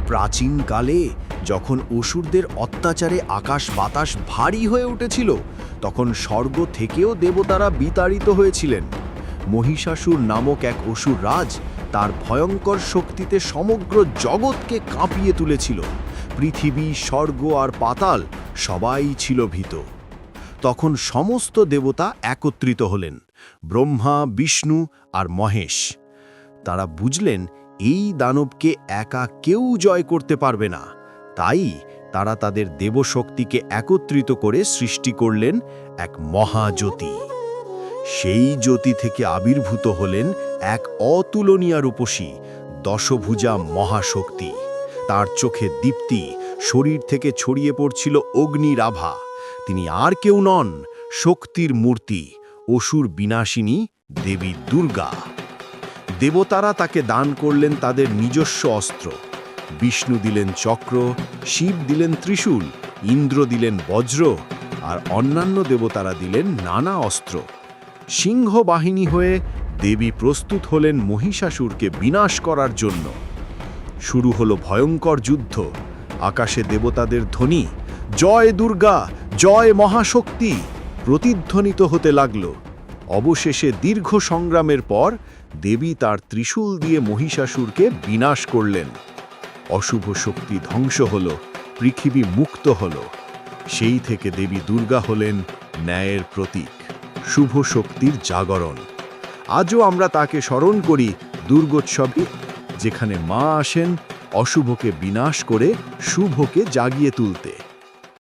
প্রাচীনকালে যখন অসুরদের অত্যাচারে আকাশ বাতাস ভারী হয়ে উঠেছিল, তখন স্বর্গ থেকেও দেবতারা বিতাড়িত হয়েছিলেন। মহিষাসুর নামক এক অসুর রাজ তার ভয়ঙ্কর শক্তিতে সমগ্র জগৎকে কাঁপিয়ে তুলেছিল। পৃথিবী, স্বর্গ আর পাতাল সবাই ছিল ভীত। তখন সমস্ত দেবতা একত্রিত হলেন, ব্রহ্মা, বিষ্ণু আর মহেশ। তারা বুঝলেন এই দানবকে একা কেউ জয় করতে পারবে না। তাই তারা তাদের দেবশক্তিকে একত্রিত করে সৃষ্টি করলেন এক মহাজ্যোতি। সেই জ্যোতি থেকে আবির্ভূত হলেন এক অতুলনীয় রূপসী দশভুজা মহাশক্তি। তার চোখে দীপ্তি, শরীর থেকে ছড়িয়ে পড়ছিল অগ্নির আভা। তিনি আর কেউ নন, শক্তির মূর্তি, অসুর বিনাশিনী দেবী দুর্গা। দেবতারা তাকে দান করলেন তাদের নিজস্ব অস্ত্র। বিষ্ণু দিলেন চক্র, শিব দিলেন ত্রিশূল, ইন্দ্র দিলেন বজ্র, আর অন্যান্য দেবতারা দিলেন নানা অস্ত্র। সিংহ বাহিনী হয়ে দেবী প্রস্তুত হলেন মহিষাসুরকে বিনাশ করার জন্য। শুরু হলো ভয়ঙ্কর যুদ্ধ। আকাশে দেবতাদের ধ্বনি, জয় দুর্গা, জয় মহাশক্তি, প্রতিধ্বনিত হতে লাগল। অবশেষে দীর্ঘ সংগ্রামের পর দেবী তার ত্রিশূল দিয়ে মহিষাসুরকে বিনাশ করলেন। অশুভ শক্তি ধ্বংস হল, পৃথিবী মুক্ত হল। সেই থেকে দেবী দুর্গা হলেন ন্যায়ের প্রতীক, শুভ শক্তির জাগরণ। আজও আমরা তাকে স্মরণ করি দুর্গোৎসবে, যেখানে মা আসেন অশুভকে বিনাশ করে শুভকে জাগিয়ে তুলতে।